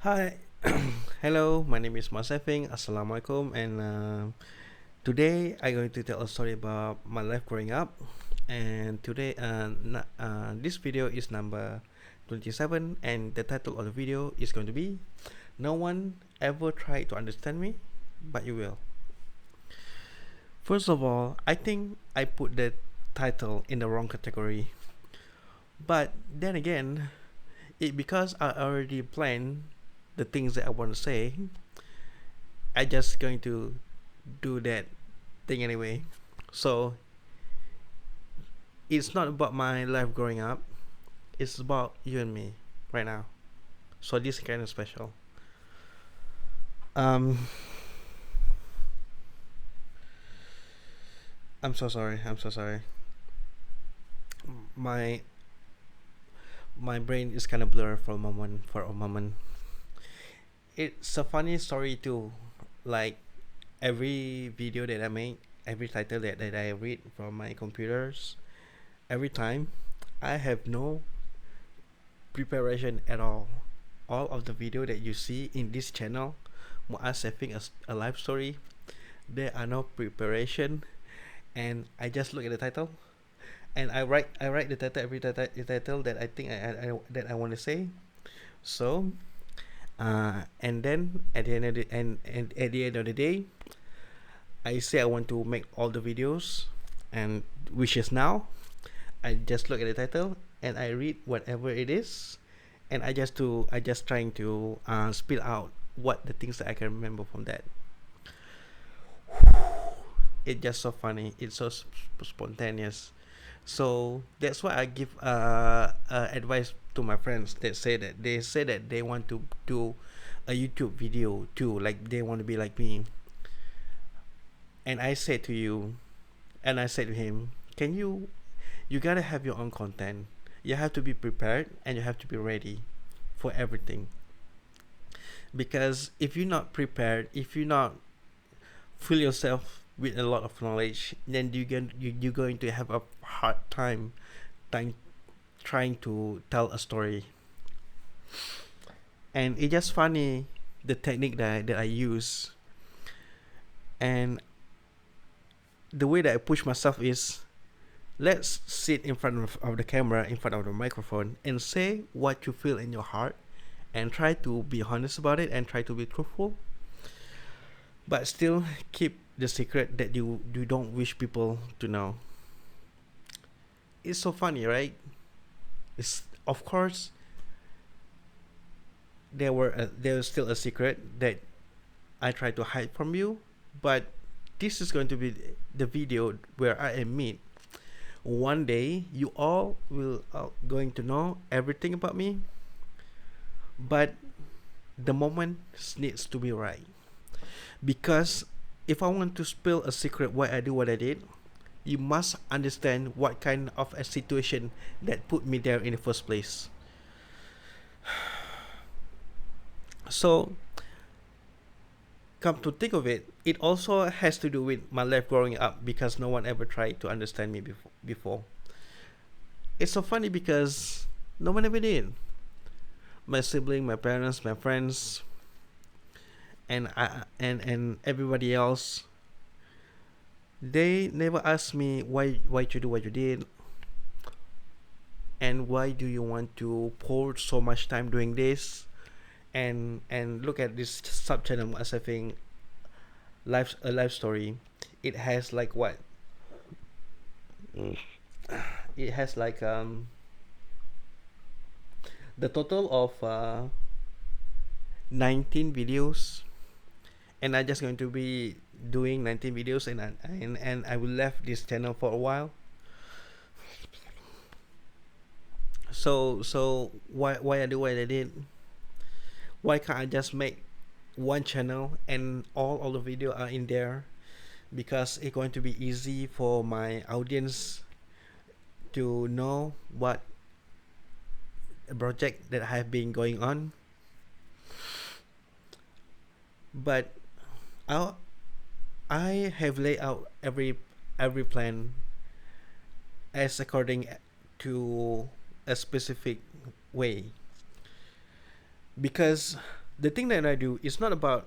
Hi, hello. My name is Masefing. Assalamualaikum. And today I'm going to tell a story about my life growing up. And today, this video is number 27, and the title of the video is going to be "No one ever tried to understand me, but you will." First of all, I think I put the title in the wrong category. But then again, because I already planned the things that I want to say, I just going to do that thing anyway. So it's not about my life growing up. It's about you and me right now. So this is kind of special. Um, I'm so sorry. I'm so sorry. My my brain is kind of blurred for a moment. For a moment, it's a funny story too. Like every video that I make, every title that I read from my computers, every time I have no preparation at all. All of the video that you see in this channel, Muaz having a live story, there are no preparation, and I just look at the title, and I write the title the title that I think that I want to say. So, and then at the end of and at the end of the day, I say I want to make all the videos, and which is now, I just look at the title and I read whatever it is, and I just trying to spill out what the things that I can remember from that. It's just so funny. It's so spontaneous. So that's why I give advice to my friends that say that they want to do a YouTube video too, like they want to be like me. And I said to you, and I said to him, can you gotta have your own content. You have to be prepared and you have to be ready for everything. Because if you're not prepared, if you're not fill yourself with a lot of knowledge, then you're going to have a hard time trying to tell a story. And it's just funny the technique that I use, and the way that I push myself is, let's sit in front of the camera, in front of the microphone, and say what you feel in your heart, and try to be honest about it and try to be truthful, but still keep the secret that you don't wish people to know. It's so funny, right? It's of course there's still a secret that I try to hide from you, but this is going to be the video where I admit one day you all will going to know everything about me, but the moment needs to be right. Because if I want to spill a secret why I do what I did, you must understand what kind of a situation that put me there in the first place. So, come to think of it, it also has to do with my life growing up because no one ever tried to understand me before. It's so funny because no one ever did. My sibling, my parents, my friends, and everybody else, they never asked me why you do what you did, and why do you want to pour so much time doing this, and look at this sub channel as I think life a life story. It has like what? It has like the total of 19 videos, and I'm just going to be doing 19 videos, and I will left this channel for a while. So why I do what I did? Why can't I just make one channel and all the video are in there? Because it's going to be easy for my audience to know what project that have been going on. But I I have laid out every plan as according to a specific way, because The thing that I do is not about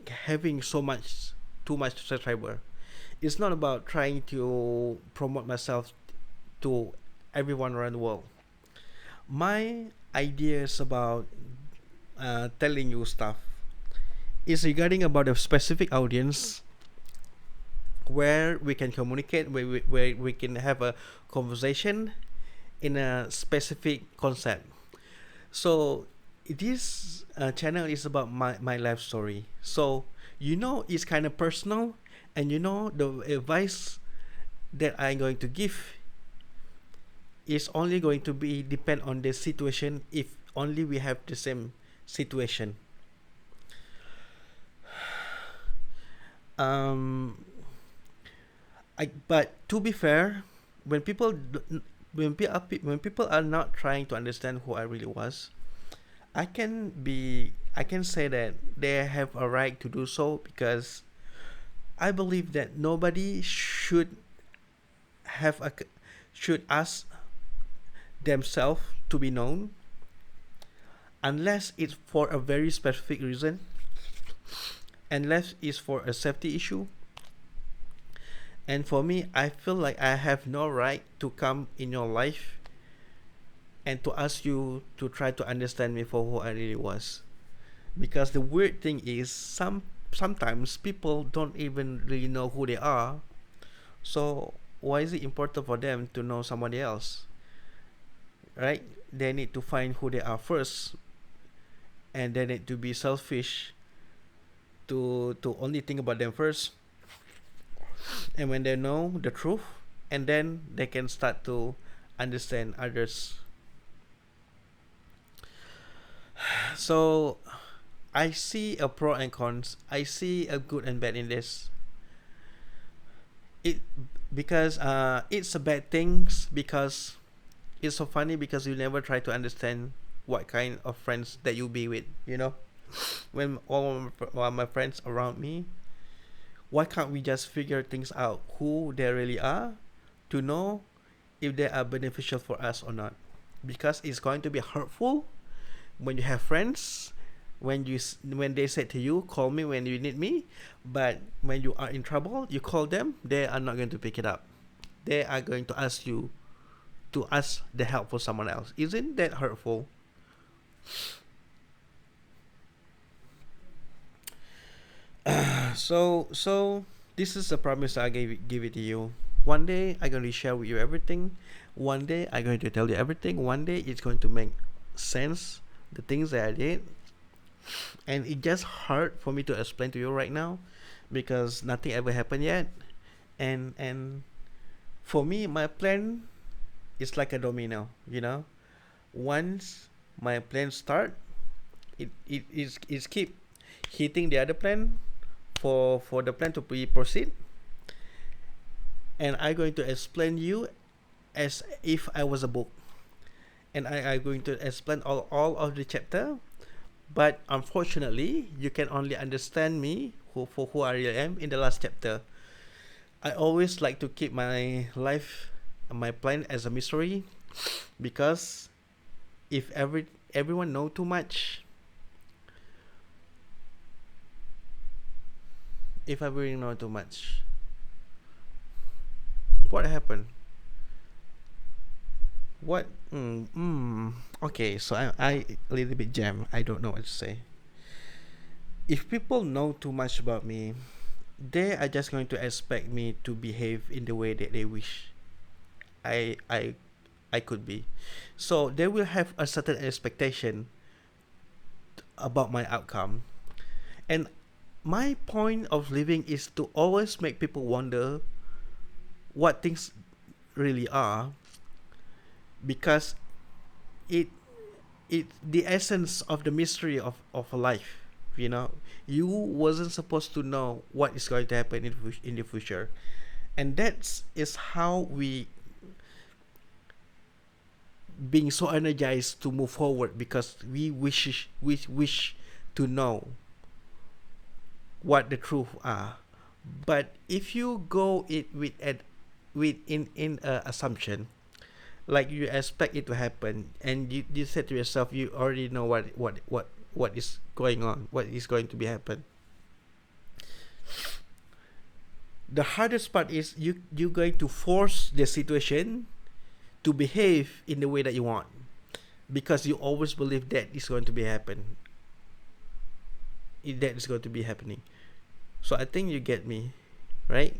having too much subscriber. It's not about trying to promote myself to everyone around the world. My ideas about telling you stuff is regarding about a specific audience where we can communicate, where we can have a conversation in a specific concept. So this channel is about my life story. So it's kind of personal, and the advice that I'm going to give is only going to be depend on the situation, if only we have the same situation. um but to be fair, when when people are not trying to understand who I really was, I can say that they have a right to do so, because I believe that nobody have a should ask themselves to be known, unless it's for a very specific reason, unless it's for a safety issue. And for me, I feel like I have no right to come in your life and to ask you to try to understand me for who I really was. Because the weird thing is, sometimes people don't even really know who they are. So why is it important for them to know somebody else? Right? They need to find who they are first, and they need to be selfish to only think about them first. And when they know the truth, and then they can start to understand others. So I see a pro and cons. I see a good and bad in this. It because it's a bad things, because it's so funny, because you never try to understand what kind of friends that you be with. When all my friends around me, why can't we just figure things out who they really are, to know if they are beneficial for us or not? Because it's going to be hurtful when you have friends, when they say to you, call me when you need me, but when you are in trouble, you call them, they are not going to pick it up. They are going to ask you to ask the help for someone else. Isn't that hurtful? So this is a promise I give it to you. One day I'm going to share with you everything. One day I'm going to tell you everything. One day it's going to make sense, the things that I did. And it just hard for me to explain to you right now, because nothing ever happened yet. And for me, my plan is like a domino. Once my plan start, it keep hitting the other plan, for the plan to be proceed. And I'm going to explain you as if I was a book, and I going to explain all of the chapter. But unfortunately, you can only understand me for who I really am in the last chapter. I always like to keep my life, my plan, as a mystery, because if everyone know too much, if I really know too much, what happened? What? Okay, so I a little bit jam. I don't know what to say. If people know too much about me, they are just going to expect me to behave in the way that they wish I I I could be. So they will have a certain expectation about my outcome. And my point of living is to always make people wonder what things really are, because it the essence of the mystery of a life. You wasn't supposed to know what is going to happen in the future, and that's is how we being so energized to move forward, because we wish to know what the truth are. But if you go it with in assumption, like you expect it to happen, and you said to yourself, you already know what is going on, what is going to be happen. The hardest part is you're going to force the situation to behave in the way that you want, because you always believe that is going to be happen, that is going to be happening. So I think you get me, right?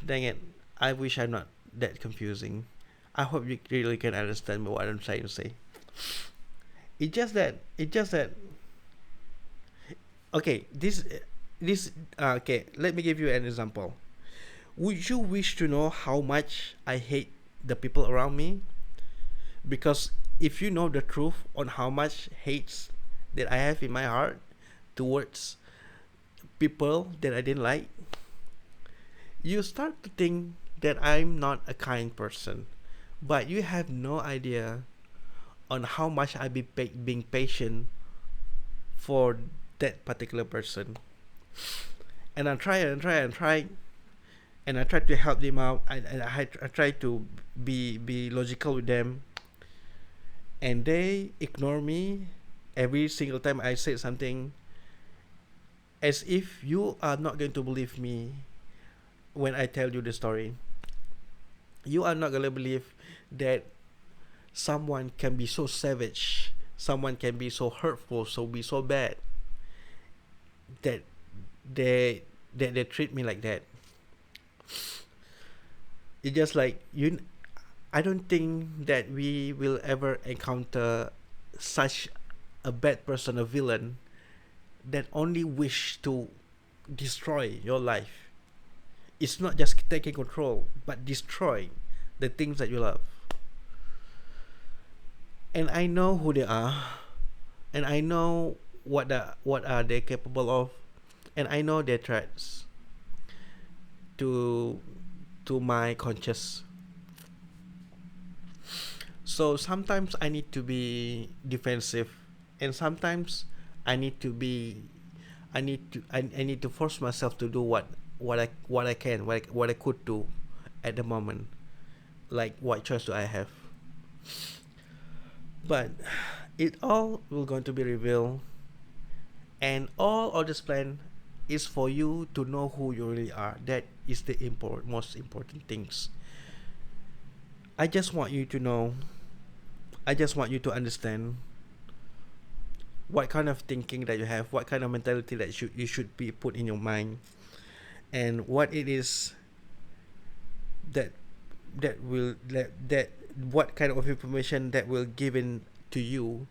Dang it, I wish I'm not that confusing. I hope you really can understand what I'm trying to say. It just that okay, this okay, let me give you an example. Would you wish to know how much I hate the people around me? Because if you know the truth on how much hates that I have in my heart towards people that I didn't like, you start to think that I'm not a kind person. But you have no idea on how much I be being patient for that particular person. And I try and try and try, and I try to help them out. I try to be logical with them, and they ignore me every single time I say something, as if you are not going to believe me when I tell you the story. You are not gonna believe that someone can be so savage, someone can be so hurtful, so be so bad, that they treat me like that. It's just like you. I don't think that we will ever encounter such a bad person, a villain, that only wish to destroy your life. It's not just taking control, but destroy the things that you love. And I know who they are, and I know what are they capable of, and I know their threats to my conscience. So sometimes I need to be defensive, and sometimes I need to be I need to force myself to do what I can, what I could do at the moment. Like, what choice do I have? But it all will going to be revealed, and all of this plan is for you to know who you really are. That is the most important things. I just want you to know. I just want you to understand what kind of thinking that you have, what kind of mentality that you should be put in your mind, and what it is that that what kind of information that will given to you,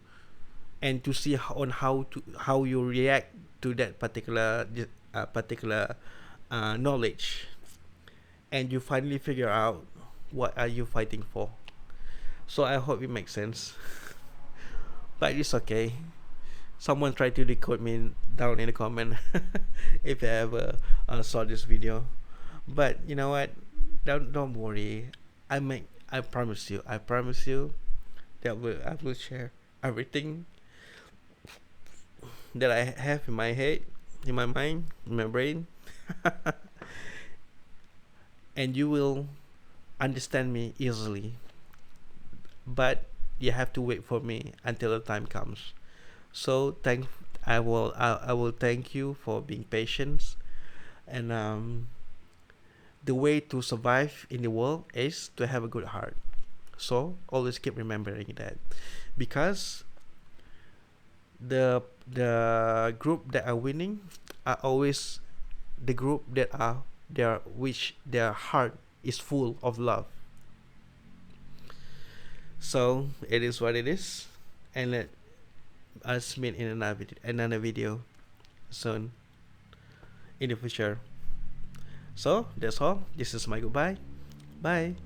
and to see on how you react to that particular knowledge, and you finally figure out what are you fighting for. So I hope it makes sense. But it's okay. Someone try to decode me down in the comment if you ever saw this video. But you know what? Don't worry. I promise you. I promise you that I will share everything that I have in my head, in my mind, in my brain, and you will understand me easily. But you have to wait for me until the time comes. So I will thank you for being patient, and the way to survive in the world is to have a good heart. So always keep remembering that, because the group that are winning are always the group that are their which their heart is full of love. So it is what it is, and let us meet in another video soon in the future. So that's all. This is my goodbye. Bye.